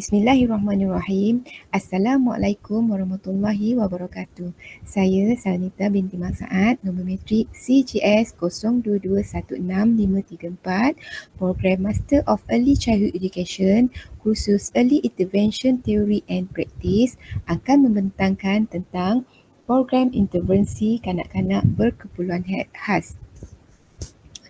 Bismillahirrahmanirrahim. Assalamualaikum warahmatullahi wabarakatuh. Saya Sanita binti Mak Saad, nombor matrik CGS 02216534, Program Master of Early Childhood Education, kursus Early Intervention Theory and Practice, akan membentangkan tentang program intervensi kanak-kanak berkeperluan khas.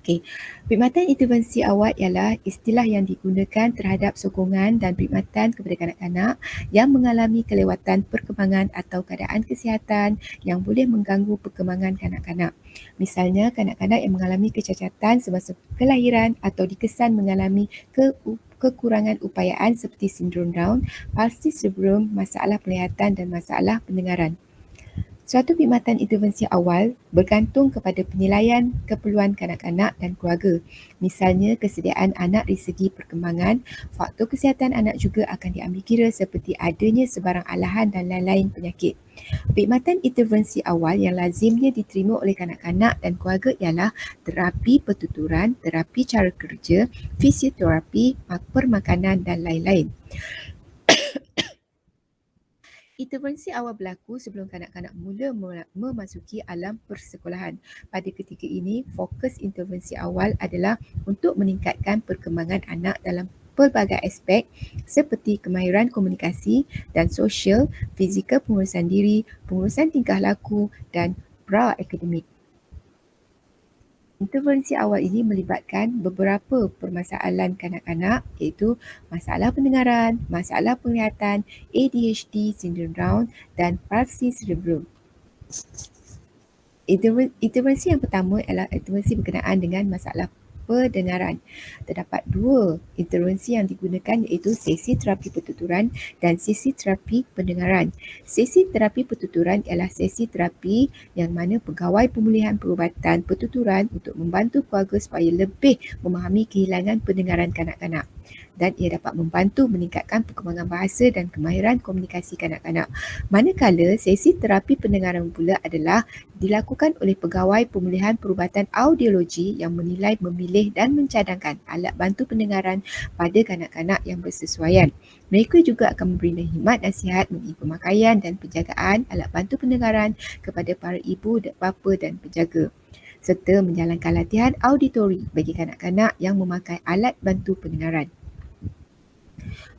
Okey, perkhidmatan intervensi awal ialah istilah yang digunakan terhadap sokongan dan perkhidmatan kepada kanak-kanak yang mengalami kelewatan perkembangan atau keadaan kesihatan yang boleh mengganggu perkembangan kanak-kanak. Misalnya, kanak-kanak yang mengalami kecacatan semasa kelahiran atau dikesan mengalami kekurangan upayaan seperti sindrom Down, palsi cerebrum, masalah penglihatan dan masalah pendengaran. Suatu perkhidmatan intervensi awal bergantung kepada penilaian keperluan kanak-kanak dan keluarga. Misalnya, kesediaan anak dari segi perkembangan, faktor kesihatan anak juga akan diambil kira seperti adanya sebarang alahan dan lain-lain penyakit. Perkhidmatan intervensi awal yang lazimnya diterima oleh kanak-kanak dan keluarga ialah terapi pertuturan, terapi cara kerja, fisioterapi, permakanan dan lain-lain. Intervensi awal berlaku sebelum kanak-kanak mula memasuki alam persekolahan. Pada ketika ini, fokus intervensi awal adalah untuk meningkatkan perkembangan anak dalam pelbagai aspek seperti kemahiran komunikasi dan sosial, fizikal pengurusan diri, pengurusan tingkah laku dan pra-akademik. Intervensi awal ini melibatkan beberapa permasalahan kanak-kanak iaitu masalah pendengaran, masalah penglihatan, ADHD, sindrom Down dan palsi cerebrum. Intervensi yang pertama ialah intervensi berkenaan dengan masalah pendengaran. Terdapat dua intervensi yang digunakan iaitu sesi terapi pertuturan dan sesi terapi pendengaran. Sesi terapi pertuturan ialah sesi terapi yang mana pegawai pemulihan perubatan pertuturan untuk membantu keluarga supaya lebih memahami kehilangan pendengaran kanak-kanak dan ia dapat membantu meningkatkan perkembangan bahasa dan kemahiran komunikasi kanak-kanak. Manakala sesi terapi pendengaran pula adalah dilakukan oleh pegawai pemulihan perubatan audiologi yang menilai, memilih dan mencadangkan alat bantu pendengaran pada kanak-kanak yang bersesuaian. Mereka juga akan memberi khidmat nasihat mengenai pemakaian dan penjagaan alat bantu pendengaran kepada para ibu, bapa dan penjaga serta menjalankan latihan auditori bagi kanak-kanak yang memakai alat bantu pendengaran.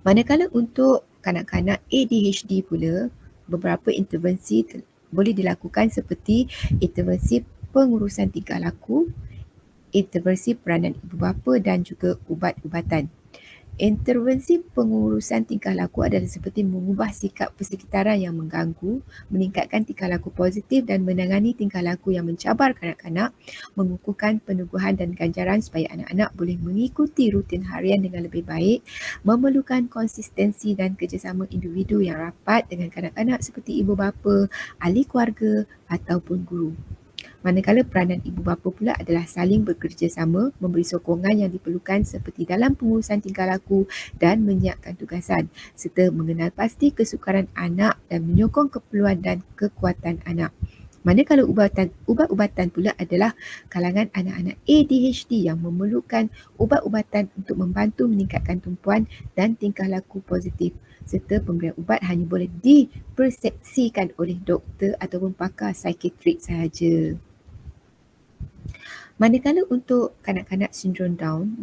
Manakala untuk kanak-kanak ADHD pula, beberapa intervensi boleh dilakukan seperti intervensi pengurusan tingkah laku, intervensi peranan ibu bapa dan juga ubat-ubatan. Intervensi pengurusan tingkah laku adalah seperti mengubah sikap persekitaran yang mengganggu, meningkatkan tingkah laku positif dan menangani tingkah laku yang mencabar kanak-kanak, mengukuhkan peneguhan dan ganjaran supaya anak-anak boleh mengikuti rutin harian dengan lebih baik, memerlukan konsistensi dan kerjasama individu yang rapat dengan kanak-kanak seperti ibu bapa, ahli keluarga ataupun guru. Manakala peranan ibu bapa pula adalah saling bekerjasama, memberi sokongan yang diperlukan seperti dalam pengurusan tingkah laku dan menyiapkan tugasan, serta mengenal pasti kesukaran anak dan menyokong keperluan dan kekuatan anak. Manakala ubat-ubatan pula adalah kalangan anak-anak ADHD yang memerlukan ubat-ubatan untuk membantu meningkatkan tumpuan dan tingkah laku positif, serta pemberian ubat hanya boleh dipersepsikan oleh doktor ataupun pakar psikiatrik sahaja. Manakala untuk kanak-kanak sindrom Down,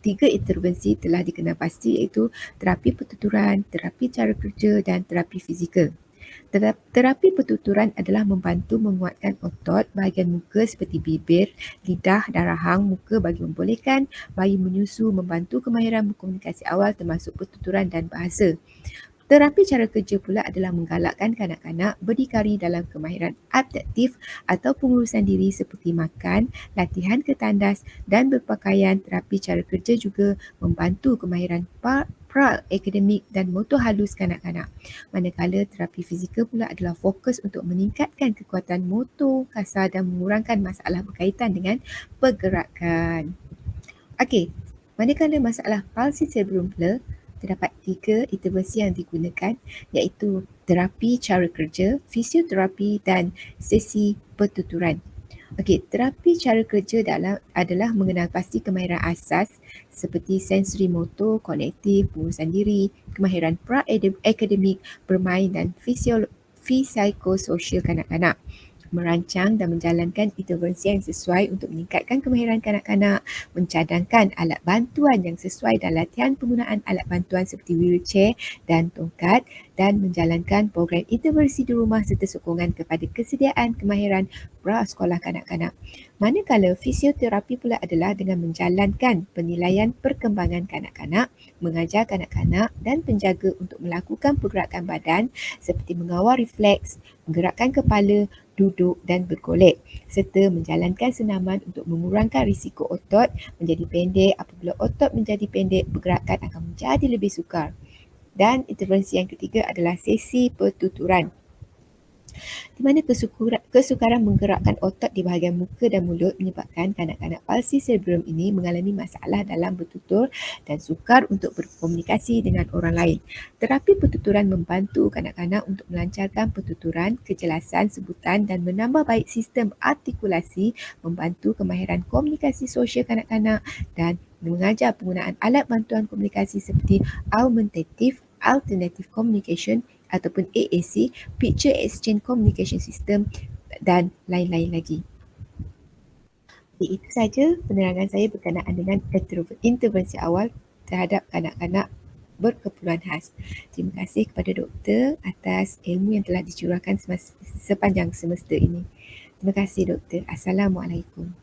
tiga intervensi telah dikenal pasti iaitu terapi pertuturan, terapi cara kerja dan terapi fizikal. Terapi pertuturan adalah membantu menguatkan otot bahagian muka seperti bibir, lidah dan rahang muka bagi membolehkan bayi menyusu, membantu kemahiran berkomunikasi awal termasuk pertuturan dan bahasa. Terapi cara kerja pula adalah menggalakkan kanak-kanak berdikari dalam kemahiran adaptif atau pengurusan diri seperti makan, latihan ketandas dan berpakaian. Terapi cara kerja juga membantu kemahiran pra-akademik dan motor halus kanak-kanak. Manakala terapi fizikal pula adalah fokus untuk meningkatkan kekuatan motor kasar dan mengurangkan masalah berkaitan dengan pergerakan. Okey, manakala masalah palsi cerebrum pula, terdapat tiga intervensi yang digunakan iaitu terapi cara kerja, fisioterapi dan sesi pertuturan. Okey, terapi cara kerja adalah mengenal pasti kemahiran asas seperti sensori motor, kognitif, pengurusan diri, kemahiran pra-akademik, bermain dan psikososial kanak-kanak. Merancang dan menjalankan intervensi yang sesuai untuk meningkatkan kemahiran kanak-kanak, mencadangkan alat bantuan yang sesuai dan latihan penggunaan alat bantuan seperti wheelchair dan tongkat, dan menjalankan program intervensi di rumah serta sokongan kepada kesediaan kemahiran prasekolah kanak-kanak. Manakala fisioterapi pula adalah dengan menjalankan penilaian perkembangan kanak-kanak, mengajar kanak-kanak dan penjaga untuk melakukan pergerakan badan seperti mengawal refleks, menggerakkan kepala, duduk dan bergolek, serta menjalankan senaman untuk mengurangkan risiko otot menjadi pendek. Apabila otot menjadi pendek, pergerakan akan menjadi lebih sukar. Dan intervensi yang ketiga adalah sesi pertuturan, di mana kesukaran menggerakkan otot di bahagian muka dan mulut menyebabkan kanak-kanak palsi cerebrum ini mengalami masalah dalam bertutur dan sukar untuk berkomunikasi dengan orang lain. Terapi pertuturan membantu kanak-kanak untuk melancarkan pertuturan, kejelasan sebutan dan menambah baik sistem artikulasi, membantu kemahiran komunikasi sosial kanak-kanak dan mengajar penggunaan alat bantuan komunikasi seperti Alternative Communication ataupun AAC, Picture Exchange Communication System dan lain-lain lagi. Jadi itu saja penerangan saya berkenaan dengan intervensi awal terhadap kanak-kanak berkeperluan khas. Terima kasih kepada doktor atas ilmu yang telah dicurahkan sepanjang semester ini. Terima kasih doktor. Assalamualaikum.